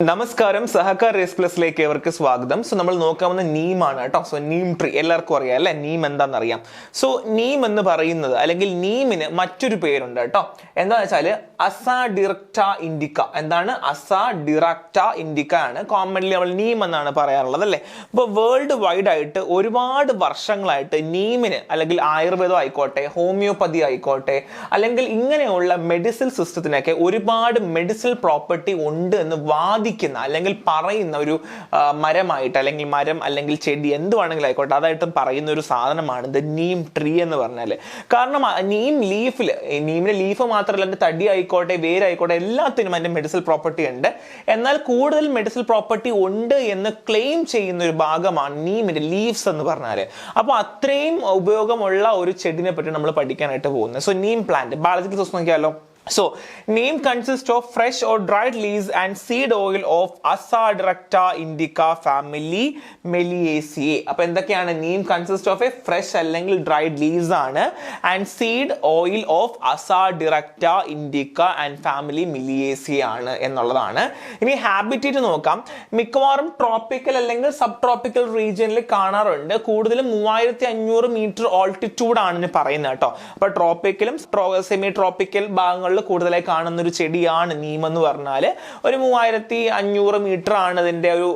നമസ്കാരം, സഹകാർ റേസ് പ്ലസിലേക്ക് ഏവർക്ക് സ്വാഗതം. സോ നമ്മൾ നോക്കാവുന്ന നീമാണ് കേട്ടോ. സോ നീം ട്രീ എല്ലാവർക്കും അറിയാം അല്ലെ, നീം എന്താണെന്നറിയാം. സോ നീം എന്ന് പറയുന്നത് അല്ലെങ്കിൽ നീമിന് മറ്റൊരു പേരുണ്ട് കേട്ടോ. എന്താണെന്ന് വെച്ചാല് അസാഡിറക്റ്റ ഇൻഡിക്ക. എന്താണ്? അസാഡിറക്റ്റ ഇൻഡിക്ക ആണ് കോമൺലി നമ്മൾ നീം എന്നാണ് പറയാറുള്ളത് അല്ലേ. അപ്പോൾ വേൾഡ് വൈഡ് ആയിട്ട് ഒരുപാട് വർഷങ്ങളായിട്ട് നീമിന് അല്ലെങ്കിൽ ആയുർവേദം ആയിക്കോട്ടെ, ഹോമിയോപ്പതി ആയിക്കോട്ടെ, അല്ലെങ്കിൽ ഇങ്ങനെയുള്ള മെഡിസിൻ സിസ്റ്റത്തിനൊക്കെ ഒരുപാട് മെഡിസിനൽ പ്രോപ്പർട്ടി ഉണ്ട് എന്ന് അല്ലെങ്കിൽ പറയുന്ന ഒരു മരമായിട്ട്, അല്ലെങ്കിൽ മരം അല്ലെങ്കിൽ ചെടി എന്തുവാണെങ്കിലും ആയിക്കോട്ടെ, അതായിട്ട് പറയുന്ന ഒരു സാധനമാണ് ദ നീം ട്രീ എന്ന് പറഞ്ഞാൽ. കാരണം നീം നീമിന്റെ ലീഫ് മാത്രമല്ല, അതിന്റെ തടി ആയിക്കോട്ടെ, വേരായിക്കോട്ടെ, എല്ലാത്തിനും അതിന്റെ മെഡിസിനൽ പ്രോപ്പർട്ടി ഉണ്ട്. എന്നാൽ കൂടുതൽ മെഡിസിനൽ പ്രോപ്പർട്ടി ഉണ്ട് എന്ന് ക്ലെയിം ചെയ്യുന്ന ഒരു ഭാഗമാണ് നീമിന്റെ ലീവ്സ് എന്ന് പറഞ്ഞാൽ. അപ്പോൾ അത്രയും ഉപയോഗമുള്ള ഒരു ചെടിനെ പറ്റി നമ്മൾ പഠിക്കാനായിട്ട് പോകുന്നത്. So Neem plant biological source നോക്കിയാലോ. So, neem consists of fresh or dried leaves and seed oil of Asadirachta indica family Meliaceae. അപ്പോൾ എന്തൊക്കെയാണ്? neem consists of a fresh അല്ലെങ്കിൽ dried leaves ആണ്, and seed oil of Asadirachta indica and family Meliaceae ആണ് എന്നുള്ളതാണ്. ഇനി habitat നോക്കാം. മിക്കവാറും tropical അല്ലെങ്കിൽ സബ് ട്രോപ്പിക്കൽ റീജിയനിൽ കാണാറുണ്ട്. കൂടുതലും 3500 മീറ്റർ ഓൾട്ടിറ്റ്യൂഡ് ആണ് പറയുന്നത് കേട്ടോ. അപ്പോൾ ട്രോപ്പിക്കലും സെമി ട്രോപ്പിക്കൽ ഭാഗങ്ങളിൽ കൂടുതലായി കാണുന്ന ഒരു ചെടിയാണ് നീം എന്ന് പറഞ്ഞാൽ. ഒരു 3500 മീറ്റർ ആണ് ഇതിന്റെ ഒരു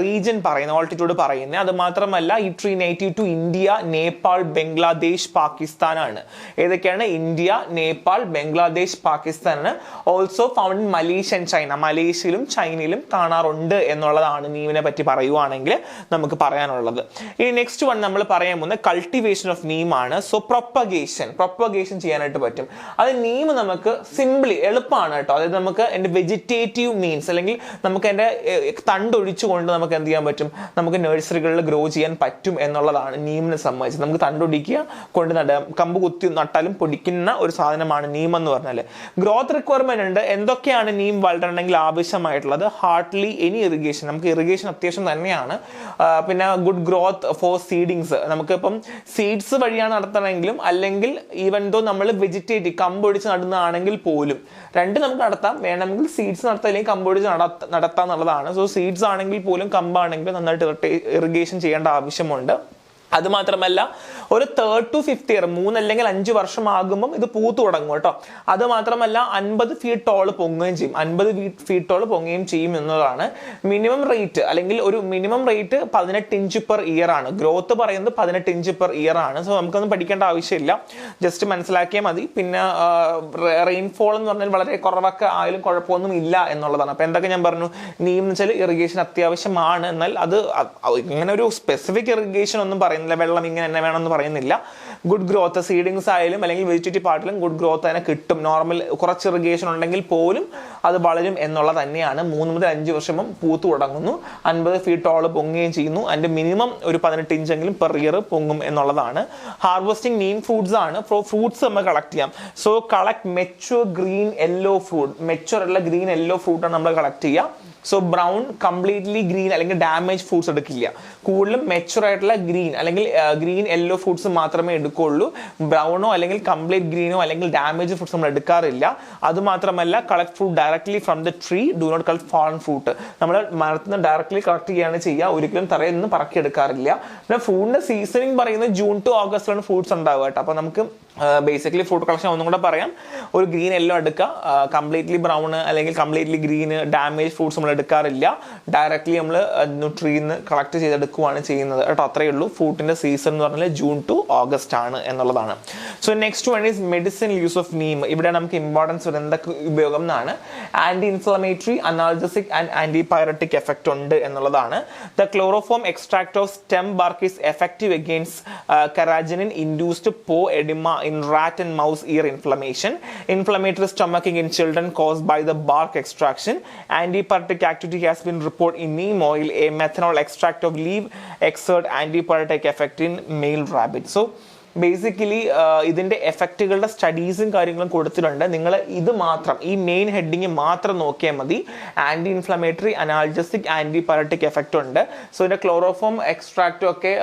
റീജിയൻ പറയുന്നത്, ഓൾട്ടിറ്റ്യൂഡ് പറയുന്നത്. അത് മാത്രമല്ല ഈ tree native to India, Nepal, Bangladesh, Pakistan ആണ്. ഏതൊക്കെയാണ്? ഇന്ത്യ, നേപ്പാൾ, ബംഗ്ലാദേശ്, പാകിസ്ഥാൻ ആണ്. Also found in Malaysia and China. മലേഷ്യയിലും ചൈനയിലും കാണാറുണ്ട് എന്നുള്ളതാണ് നീമിനെ പറ്റി പറയുവാണെങ്കിൽ നമുക്ക് പറയാനുള്ളത്. ഇനി നെക്സ്റ്റ് വൺ നമ്മൾ പറയാൻ പോകുന്നത് കൾട്ടിവേഷൻ ഓഫ് നീം ആണ്. സോ പ്രൊപ്പഗേഷൻ ചെയ്യാനായിട്ട് പറ്റും. അത് നീം നമുക്ക് സിംപിളി എളുപ്പമാണ് കേട്ടോ. അതായത് നമുക്ക് എൻ്റെ വെജിറ്റേറ്റീവ് മീൻസ് അല്ലെങ്കിൽ നമുക്ക് എൻ്റെ തണ്ടൊടിച്ചുകൊണ്ട് നമുക്ക് എന്ത് ചെയ്യാൻ പറ്റും? നമുക്ക് നഴ്സറികളിൽ ഗ്രോ ചെയ്യാൻ പറ്റും എന്നുള്ളതാണ് നീമിനെ സംബന്ധിച്ച്. നമുക്ക് തണ്ടൊടിക്കുക, കൊണ്ട് കമ്പ് കുത്തി നട്ടാലും പൊടിക്കുന്ന ഒരു സാധനമാണ് നീം എന്ന് പറഞ്ഞാൽ. ഗ്രോത്ത് റിക്വയർമെന്റ് ഉണ്ട്. എന്തൊക്കെയാണ് നീം വളരണമെങ്കിൽ ആവശ്യമായിട്ടുള്ളത്? Hartley any irrigation. നമുക്ക് ഇറിഗേഷൻ അത്യാവശ്യം തന്നെയാണ്. പിന്നെ ഗുഡ് ഗ്രോത്ത് ഫോർ സീഡിങ്സ്. നമുക്കിപ്പം സീഡ്സ് വഴിയാണ് നടത്തണമെങ്കിലും, അല്ലെങ്കിൽ ഈവൻ ദോ നമ്മൾ വെജിറ്റേറ്റീവ് കമ്പൊടിച്ച് നടുന്നതാണെങ്കിൽ പോലും രണ്ട് നമുക്ക് നടത്താം. വേണമെങ്കിൽ സീഡ്സ് നടത്താം, അല്ലെങ്കിൽ കമ്പൊടിച്ച് നടത്താം എന്നുള്ളതാണ്. സോ സീഡ്സ് ആണെങ്കിൽ പോലും കമ്പാണെങ്കിലും നന്നായിട്ട് ഇറിഗേഷൻ ചെയ്യേണ്ട ആവശ്യമുണ്ട്. അത് മാത്രമല്ല ഒരു 3rd to 5th ഇയർ, 3 അല്ലെങ്കിൽ 5 വർഷം ആകുമ്പം ഇത് പൂത്തു തുടങ്ങും കേട്ടോ. അത് മാത്രമല്ല 50 ഫീറ്റോളം പൊങ്ങുകയും ചെയ്യും. 50 ഫീറ്റോളം പൊങ്ങുകയും ചെയ്യും എന്നതാണ് മിനിമം റേറ്റ്. അല്ലെങ്കിൽ ഒരു minimum rate 18 inch per year ആണ്. ഗ്രോത്ത് പറയുന്നത് 18 ഇഞ്ച് പെർ ഇയർ ആണ്. സോ നമുക്കൊന്നും പഠിക്കേണ്ട ആവശ്യമില്ല, ജസ്റ്റ് മനസ്സിലാക്കിയാൽ മതി. പിന്നെ റെയിൻഫോൾ എന്ന് പറഞ്ഞാൽ വളരെ കുറവൊക്കെ ആയാലും കുഴപ്പമൊന്നും ഇല്ല എന്നുള്ളതാണ്. അപ്പൊ എന്തൊക്കെ ഞാൻ പറഞ്ഞു? നീം എന്ന് വെച്ചാൽ ഇറിഗേഷൻ അത്യാവശ്യമാണ്. എന്നാൽ അത് ഇങ്ങനെ ഒരു സ്പെസിഫിക് ഇറിഗേഷൻ ഒന്നും പറയുന്നില്ല, വെള്ളം ഇങ്ങനെ തന്നെ വേണമെന്ന് പറയുന്നില്ല. ഗുഡ് ഗ്രോത്ത് സീഡിങ്സ് ആയാലും അല്ലെങ്കിൽ വെജിറ്റേറ്റീവ് പാർട്ടിലും ഗുഡ് ഗ്രോത്ത് തന്നെ കിട്ടും. നോർമൽ കുറച്ച് ഇറിഗേഷൻ ഉണ്ടെങ്കിൽ പോലും അത് വളരും എന്നുള്ളത് തന്നെയാണ്. 3 മുതൽ 5 വർഷം പൂത്തു തുടങ്ങുന്നു, 50 ഫീറ്റോളം പൊങ്ങുകയും ചെയ്യുന്നു. അതിന്റെ മിനിമം ഒരു 18 ഇഞ്ചെങ്കിലും പെർ ഇയർ പൊങ്ങും എന്നുള്ളതാണ്. ഹാർവെസ്റ്റിംഗ് നീം ഫ്രൂട്ട്സ് ആണ്. ഫ്രൂട്ട്സ് നമ്മൾ കളക്ട് ചെയ്യാം. So collect mature green yellow fruit. Mature ഉള്ള ഗ്രീൻ യെല്ലോ ഫ്രൂട്ടാണ് നമ്മൾ കളക്ട് ചെയ്യുക. സോ ബ്രൗൺ കംപ്ലീറ്റ്ലി ഗ്രീൻ അല്ലെങ്കിൽ ഡാമേജ് ഫ്രൂട്ട്സ് എടുക്കില്ല. കൂടുതലും മെച്യൂർ ആയിട്ടുള്ള ഗ്രീൻ അല്ലെങ്കിൽ ഗ്രീൻ യെല്ലോ ഫ്രൂട്ട്സ് മാത്രമേ എടുക്കുള്ളൂ. ബ്രൗണോ അല്ലെങ്കിൽ കംപ്ലീറ്റ് ഗ്രീനോ അല്ലെങ്കിൽ ഡാമേജ് ഫ്രൂട്ട്സ് നമ്മൾ എടുക്കാറില്ല. അത് മാത്രമല്ല collect fruit directly from the tree, do not collect fallen fruit. നമ്മൾ മരത്തിൽ നിന്ന് ഡയറക്ട്ലി കളക്ട് ചെയ്യുകയാണ് ചെയ്യുക, ഒരിക്കലും തറയിൽ നിന്ന് പറക്കി എടുക്കാറില്ല. പിന്നെ ഫ്രൂട്ടിന്റെ സീസണിങ് പറയുന്നത് ജൂൺ ടു ഓഗസ്റ്റിലാണ് ഫ്രൂട്ട്സ് ഉണ്ടാവുക കേട്ടോ. അപ്പൊ നമുക്ക് ബേസിക്കലി ഫ്രൂട്ട് കളക്ഷൻ ഒന്നും കൂടെ പറയാം. ഒരു ഗ്രീൻ യെല്ലോ എടുക്കുക, കംപ്ലീറ്റ്ലി ബ്രൗൺ അല്ലെങ്കിൽ കംപ്ലീറ്റ്ലി ഗ്രീന് ഡാമേജ് ഫ്രൂട്ട്സ് നമ്മൾ എടുക്കാറില്ല. ഡയറക്ട്ലി നമ്മൾ ട്രീന്ന് കളക്ട് ചെയ്തെടുക്കുകയാണ് ചെയ്യുന്നത് കേട്ടോ. അത്രയേ ഉള്ളൂ. ഫ്രൂട്ടിന്റെ സീസൺ എന്ന് പറഞ്ഞാൽ ജൂൺ ടു ഓഗസ്റ്റ് ആണ് എന്നുള്ളതാണ്. So next one is medicine use of neem. ഇവിടെ നമുക്ക് ഇമ്പോർട്ടൻസ് വരുന്നത് എന്തൊക്കെ ഉപയോഗം എന്നാണ്. Anti inflammatory, analgesic and antipyretic effect ഉണ്ട് എന്നുള്ളതാണ്. The chloroform extract of stem bark is effective against carrageenin induced paw edema in rat and mouse ear inflammation, inflammatory stomaching in children caused by the bark extraction. Antipyretic activity has been reported in neem oil. A methanol extract of leaf exert antipyretic effect in male rabbit. So basically ഇതിന്റെ എഫക്റ്റുകളുടെ സ്റ്റഡീസും കാര്യങ്ങളും കൊടുത്തിട്ടുണ്ട്. നിങ്ങൾ ഇത് മാത്രം, ഈ main heading മാത്രം നോക്കിയാൽ മതി. Anti inflammatory, analgesic, antipyretic effect ഉണ്ട്. സോ ഇതിന്റെ ക്ലോറോഫോം എക്സ്ട്രാക്റ്റും ഒക്കെ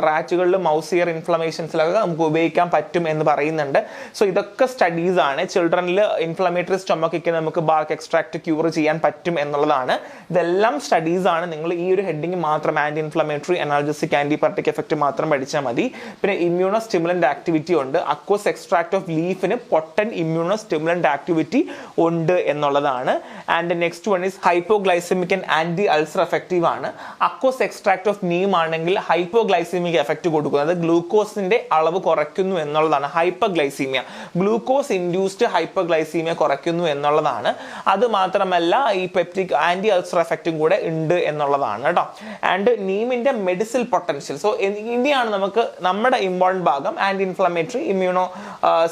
റാച്ചുകളിൽ മൗസ് ഇയർ ഇൻഫ്ലമേഷൻസിലൊക്കെ നമുക്ക് ഉപയോഗിക്കാൻ പറ്റും എന്ന് പറയുന്നുണ്ട്. സോ ഇതൊക്കെ സ്റ്റഡീസ് ആണ്. ചിൽഡ്രനിൽ ഇൻഫ്ലമേറ്ററി സ്റ്റൊമക്കൊക്കെ നമുക്ക് ബാർക്ക് എക്സ്ട്രാക്ട് ക്യൂർ ചെയ്യാൻ പറ്റും എന്നുള്ളതാണ്. ഇതെല്ലാം സ്റ്റഡീസ് ആണ്. നിങ്ങൾ ഈ ഒരു ഹെഡിങ് മാത്രം anti inflammatory, analgesic, antipyretic effect മാത്രം പഠിച്ചാൽ മതി. പിന്നെ ഇമ്മ്യൂണോ സ്റ്റിമുലന്റ് ആക്ടിവിറ്റി ഉണ്ട്. അക്വസ് എക്സ്ട്രാക്ട് ഓഫ് ലീഫിന് പൊട്ടൻ ഇമ്മ്യൂണോ സ്റ്റിമുലന്റ് ആക്ടിവിറ്റി ഉണ്ട് എന്നുള്ളതാണ്. And next one is hypoglycemic and anti ulcer effective ആണ്. അക്വസ് എക്സ്ട്രാക്ട് ഓഫ് നീം ആണെങ്കിൽ ഹൈപ്പോഗ്ലൈസമിക് എഫക്റ്റ് കൊടുക്കുന്നത് ഗ്ലൂക്കോസിന്റെ അളവ് കുറയ്ക്കുന്നു എന്നുള്ളതാണ്. ഹൈപ്പർഗ്ലൈസീമിയ, ഗ്ലൂക്കോസ് ഇൻഡ്യൂസ്ഡ് ഹൈപ്പർഗ്ലൈസീമിയ കുറയ്ക്കുന്നു എന്നുള്ളതാണ്. അത് മാത്രമല്ല ഈ പെപ്റ്റിക് ആന്റി അൾസർ എഫക്റ്റും കൂടെ ഉണ്ട് എന്നുള്ളതാണ് കേട്ടോ. ആൻഡ് നീമിന്റെ മെഡിസിൽ പൊട്ടൻഷ്യൽ. സോ ഇനിയാണ് നമുക്ക് നമ്മുടെ ഇമ്പോർട്ടന്റ് ഭാഗം. ആന്റി ഇൻഫ്ലമേറ്ററി, ഇമ്മ്യൂണോ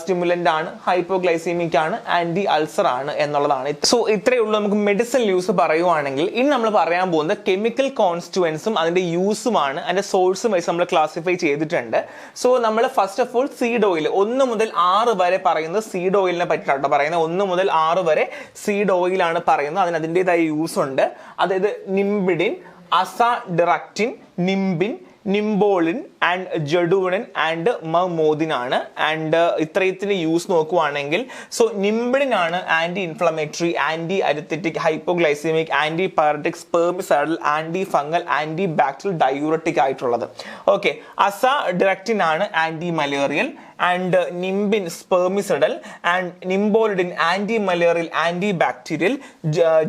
സ്റ്റിമുലന്റ് ആണ്, ഹൈപ്പോഗ്ലൈസീമിക് ആണ്, ആന്റി അൾസർ ആണ് എന്നുള്ളതാണ്. സോ ഇത്രയേ ഉള്ളൂ നമുക്ക് മെഡിസിൻ യൂസ് പറയുവാണെങ്കിൽ. ഇനി നമ്മൾ പറയാൻ പോകുന്നത് കെമിക്കൽ കോൺസ്റ്റുവൻസും അതിന്റെ യൂസുമാണ്. അതിന്റെ സോഴ്സും വൈസ് നമ്മൾ ക്ലാസിഫൈ ചെയ്തിട്ടുണ്ട്. സോ നമ്മൾ first of all seed oil 1 മുതൽ 6 വരെ പറയുന്നത് സീഡ് ഓയിലിനെ പറ്റിയിട്ടാണ് പറയുന്നത്. 1 മുതൽ 6 വരെ സീഡ് ഓയിലാണ് പറയുന്നത്. അതിന് അതിൻ്റെതായ യൂസ് ഉണ്ട്. അതായത് നിംബിഡിൻ, അസാഡിറക്റ്റിൻ, നിംബിൻ, നിംബോളിൻ ആൻഡ് ജഡൂണിൻ ആൻഡ് മമോദിൻ ആണ്. ആൻഡ് ഇത്രയത്തിന് യൂസ് നോക്കുവാണെങ്കിൽ സോ നിംബിഡിൻ ആണ് anti inflammatory, anti arthritic, hypoglycemic, antipyretic, spermicidal, anti fungal, anti bacterial, diuretic ആയിട്ടുള്ളത്. ഓക്കെ. അസാഡിറക്റ്റിൻ ആണ് anti malarial, and nimbin spermicidal, and nimbolidin anti malarial, anti bacterial,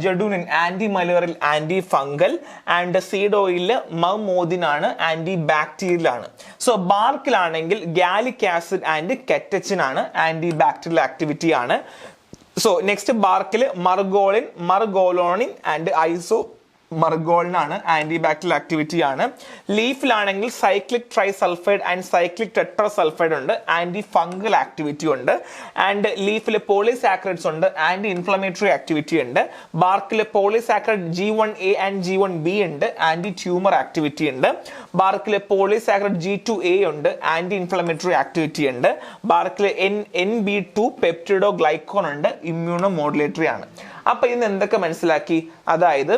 gedunin anti malarial, anti fungal, and seed ഓയിലിൽ mahmoodin ആണ് anti bacterial ആണ്. So ബാർക്കിലാണെങ്കിൽ gallic acid and catechin ആണ്, anti bacterial activity ആണ്. So next ബാർക്കിൽ margolin, margolonin and iso മർഗോളിനാണ്, anti bacterial activity ആണ്. ലീഫിലാണെങ്കിൽ cyclic ട്രൈസൾഫൈഡ് and cyclic ടെട്രാസൾഫൈഡ് ഉണ്ട്, anti fungal activity ഉണ്ട്. ആൻഡ് ലീഫിൽ പോളിസാക്കറൈഡ്സ് ഉണ്ട്, ആന്റി ഇൻഫ്ലമേറ്ററി ആക്ടിവിറ്റി ഉണ്ട്. ബാർക്കിൽ പോളിസാക്കറൈഡ് G1A ആൻഡ് G1B ഉണ്ട്, anti tumour activity ഉണ്ട്. ബാർക്കിൽ പോളിസാക്കറൈഡ് G2A ഉണ്ട്, ആന്റി ഇൻഫ്ലമേറ്ററി ആക്ടിവിറ്റി ഉണ്ട്. ബാർക്കിൽ NB2 പെപ്റ്റിഡോ ഗ്ലൈക്കോൺ ഉണ്ട്, ഇമ്മ്യൂണോ മോഡുലേറ്ററി ആണ്. അപ്പൊ ഇന്ന് എന്തൊക്കെ മനസ്സിലാക്കി? അതായത്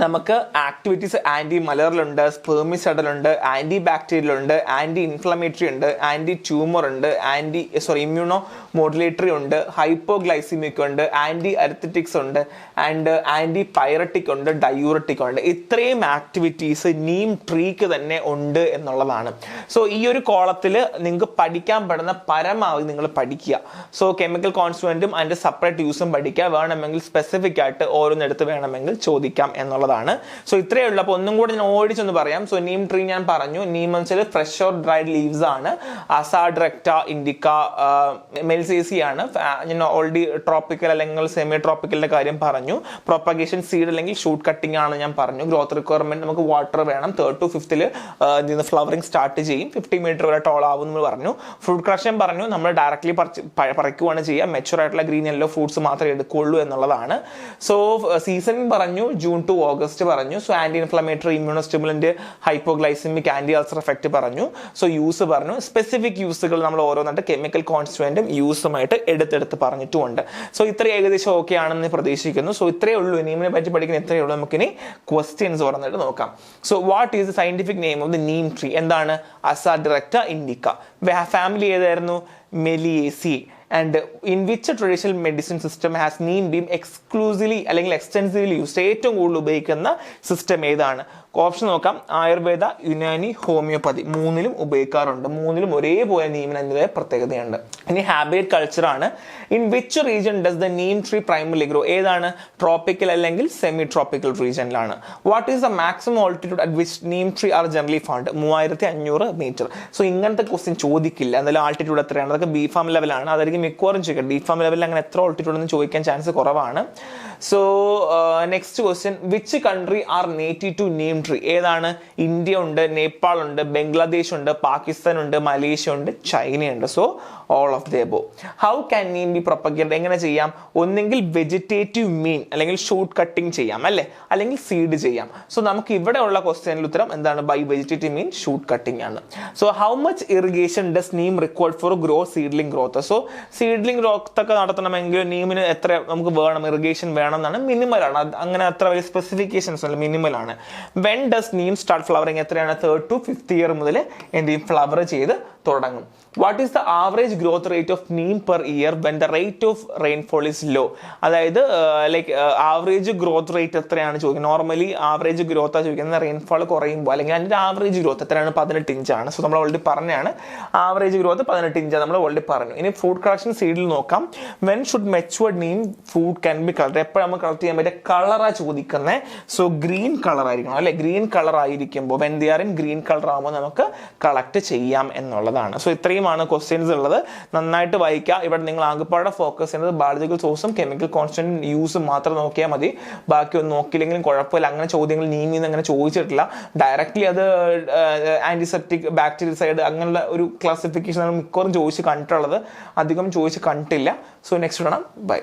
നമുക്ക് ആക്ടിവിറ്റീസ് ആന്റി മലറിയൽ ഉണ്ട്, സ്പെർമിസൈഡൽ ഉണ്ട്, ആന്റി ബാക്ടീരിയൽ ഉണ്ട്, ആന്റി ഇൻഫ്ലമേറ്ററി ഉണ്ട്, ആന്റി ട്യൂമർ ഉണ്ട്, ഇമ്മ്യൂണോ മോഡുലേറ്ററി ഉണ്ട്, ഹൈപ്പോഗ്ലൈസിമിക് ഉണ്ട്, ആന്റി അരിത്തറ്റിക്സ് ഉണ്ട്, ആൻഡ് ആന്റി പൈററ്റിക് ഉണ്ട്, ഡയൂററ്റിക് ഉണ്ട്. ഇത്രയും ആക്ടിവിറ്റീസ് നീം ട്രീക്ക് തന്നെ ഉണ്ട് എന്നുള്ളതാണ്. സോ ഈ ഒരു കോളത്തിൽ നിങ്ങൾക്ക് പഠിക്കാൻ പെടുന്ന പരമാവധി നിങ്ങൾ പഠിക്കുക. സോ കെമിക്കൽ കോൺസ്റ്റുവന്റും അതിന്റെ സെപ്പറേറ്റ് യൂസും പഠിക്കുക. വേണമെങ്കിൽ സ്പെസിഫിക് ആയിട്ട് ഓരോന്നെടുത്ത് വേണമെങ്കിൽ ചോദിക്കാം എന്നുള്ളതാണ്. സോ ഇത്രയേ ഉള്ളൂ. അപ്പോൾ ഒന്നും കൂടി ഞാൻ ഓടിച്ചൊന്ന് പറയാം. സോ നീം ട്രീ ഞാൻ പറഞ്ഞു. നീം എന്ന് വെച്ചാൽ ഫ്രഷ് ഓർ ഡ്രൈഡ് ലീവ്സ് ആണ്. അസാഡിറക്റ്റ, ഇൻഡിക്ക, മെൽസേസി ആണ്. ഞാൻ ഓൾറെഡി ട്രോപ്പിക്കൽ അല്ലെങ്കിൽ സെമി ട്രോപ്പിക്കലിന്റെ കാര്യം പറഞ്ഞു. പ്രൊപ്പഗേഷൻ സീഡ് അല്ലെങ്കിൽ ഷൂട്ട് കട്ടിംഗ് ആണ് ഞാൻ പറഞ്ഞു. ഗ്രോത്ത് റിക്വയർമെന്റ് നമുക്ക് വാട്ടർ വേണം. 3rd to 5th flowering start ചെയ്യും. 50 മീറ്റർ വരെ ടോൾ ആവും എന്ന് പറഞ്ഞു. ഫ്രൂട്ട് ക്രഷൻ പറഞ്ഞു. നമ്മൾ ഡയറക്ട്ലി പറിക്കുവാണ് ചെയ്യുക. മെച്ചുവർ ആയിട്ടുള്ള ഗ്രീൻ യെല്ലോ ഫ്രൂട്ട്സ് മാത്രമേ എടുക്കുള്ളൂ എന്നുള്ളതാണ്. സോ സീസൺ പറഞ്ഞു, ജൂൺ ടു ഓഗസ്റ്റ് പറഞ്ഞു. So anti inflammatory, immuno stimulant, hypoglycemic, anti ulcer effect പറഞ്ഞു. സോ യൂസ് പറഞ്ഞു. സ്പെസിഫിക് യൂസുകൾ നമ്മൾ ഓരോന്നായിട്ട് കെമിക്കൽ കോൺസ്റ്റുവന്റും യൂസുമായിട്ട് എടുത്തെടുത്ത് പറഞ്ഞിട്ടുമുണ്ട്. സോ ഇത്ര ഏകദേശം ഓക്കെ ആണെന്ന് പ്രതീക്ഷിക്കുന്നു. സോ ഇത്രയേ ഉള്ളൂ. നീമിനെ പറ്റി പഠിക്കുന്ന ഇത്രയേ ഉള്ളൂ. നമുക്കിനി ക്വസ്റ്റ്യൻസ് പറഞ്ഞിട്ട് നോക്കാം. So what is the scientific name of the neem tree? എന്താണ്? അസാഡിറക്റ്റ ഇൻഡിക്ക. ഫാമിലി ഏതായിരുന്നു? മെലിയേസി. And in which traditional medicine system has neem been exclusively അല്ലെങ്കിൽ എക്സ്റ്റെൻസീവ്ലി യൂസ്ഡ്? ഏറ്റവും കൂടുതൽ ഉപയോഗിക്കുന്ന സിസ്റ്റം ഏതാണ്? ഓപ്ഷൻ നോക്കാം. ആയുർവേദ, യുനാനി, ഹോമിയോപ്പതി. 3ലും ഉപയോഗിക്കാറുണ്ട്. 3ലും ഒരേപോലെ നീമിന് അതിൻ്റെതായ പ്രത്യേകതയുണ്ട്. ഇനി ഹാബിറ്റ് കൾച്ചർ ആണ്. In which region does the neem tree primarily grow? ഏതാണ്? ട്രോപ്പിക്കൽ അല്ലെങ്കിൽ സെമി ട്രോപ്പിക്കൽ റീജിയനിലാണ്. What is the maximum altitude at which neem tree are generally found? 3500 metre. So ഇങ്ങനത്തെ ക്വസ്റ്റ്യൻ ചോദിക്കില്ല. എന്തായാലും ആൾട്ടിറ്റ്യൂഡ് എത്രയാണ്? അതൊക്കെ ബി ഫാം ലെവലാണ്. അതായിരിക്കും മിക്കവാറും ചോദിക്കാം. DPharm ലെവലിൽ അങ്ങനെ എത്ര ഓൾട്ടിറ്റ്യൂഡ് എന്ന് ചോദിക്കാൻ ചാൻസ് കുറവാണ്. So next question, which country are native to neem tree? ഏതാണ്? ഇന്ത്യ ഉണ്ട്, നേപ്പാൾ ഉണ്ട്, ബംഗ്ലാദേശ് ഉണ്ട്, പാകിസ്ഥാൻ ഉണ്ട്, മലേഷ്യ ഉണ്ട്, ചൈനയുണ്ട്. So all of the above. How can neem be propagated? എങ്ങനെ ചെയ്യാം? ഒന്നെങ്കിൽ വെജിറ്റേറ്റീവ് മീൻ അല്ലെങ്കിൽ ഷൂട്ട് കട്ടിങ് ചെയ്യാം അല്ലെ, അല്ലെങ്കിൽ സീഡ് ചെയ്യാം. സോ നമുക്ക് ഇവിടെ ഉള്ള ക്വസ്റ്റ്യനിൽ ഉത്തരം എന്താണ്? By vegetative mean shoot cutting ആണ്. So how much irrigation does neem required for grow seedling growth? So seedling growth ഒക്കെ നടത്തണമെങ്കിൽ നീമിന് എത്ര നമുക്ക് വേണം, ഇറിഗേഷൻ വേണം എന്നാണ്, മിനിമൽ ആണ്. അങ്ങനെ അത്ര വലിയ സ്പെസിഫിക്കേഷൻസ് അല്ല, മിനിമൽ ആണ്. When does Neem start flowering? എത്രയാണ്? 3rd to 5th ഇയർ മുതൽ എന്ത് ചെയ്യും? ഫ്ലവർ ചെയ്ത് തുടങ്ങും. What is the average growth rate of neem per year when the rate of rainfall is low? അതായത് ലൈക്ക് ആവറേജ് ഗ്രോത്ത് റേറ്റ് എത്രയാണ് ചോദിക്കുന്നത്. നോർമലി ആവറേജ് ഗ്രോത്ത് ആണ് ചോദിക്കുന്നത് റെയിൻഫോൾ കുറയുമ്പോൾ, അല്ലെങ്കിൽ അതിൻ്റെ ആവറേജ് ഗ്രോത്ത് എത്രയാണ്? 18 ഇഞ്ചാണ്. സോ നമ്മൾ ഓൾറെഡി പറഞ്ഞാണ് ആവറേജ് ഗ്രോത്ത് 18 ഇഞ്ചാണ്, നമ്മൾ ഓൾറെഡി പറഞ്ഞു. ഇനി ഫ്രൂട്ട് കളക്ഷൻ സീഡിൽ നോക്കാം. When should matured Neem fruit can be colour? എപ്പോഴും നമ്മൾ കളക്ട് ചെയ്യാൻ പറ്റിയ കളറാണ് ചോദിക്കുന്നത്. സോ ഗ്രീൻ കളർ ആയിരിക്കണം അല്ലെ. ഗ്രീൻ കളർ ആയിരിക്കുമ്പോൾ when they are in green colour ആകുമ്പോൾ നമുക്ക് കളക്ട് ചെയ്യാം എന്നുള്ളതാണ്. സോ ഇത്രയും ക്വസ്റ്റ്യൻസ് ഉള്ളത്. നന്നായിട്ട് വായിക്കുക. ഇവിടെ നിങ്ങൾ ആകെപ്പാടെ ഫോക്കസ് ചെയ്യുന്നത് ബയോളജിക്കൽ സോഴ്സും കെമിക്കൽ കോൺസ്റ്റന്റ് യൂസും മാത്രം നോക്കിയാൽ മതി. ബാക്കി ഒന്നും നോക്കിയില്ലെങ്കിലും കുഴപ്പമില്ല. അങ്ങനെ ചോദ്യങ്ങൾ നീങ്ങിന്ന് അങ്ങനെ ചോദിച്ചിട്ടില്ല. ഡയറക്റ്റ്ലി അത് ആന്റിസെപ്റ്റിക്, ബാക്ടീരിയസൈഡ് അങ്ങനെയുള്ള ഒരു ക്ലാസിഫിക്കേഷൻ മിക്കവാറും ചോദിച്ച് കണ്ടിട്ടുള്ളത്, അധികം ചോദിച്ച് കണ്ടിട്ടില്ല. സോ നെക്സ്റ്റ് കാണാം. ബൈ.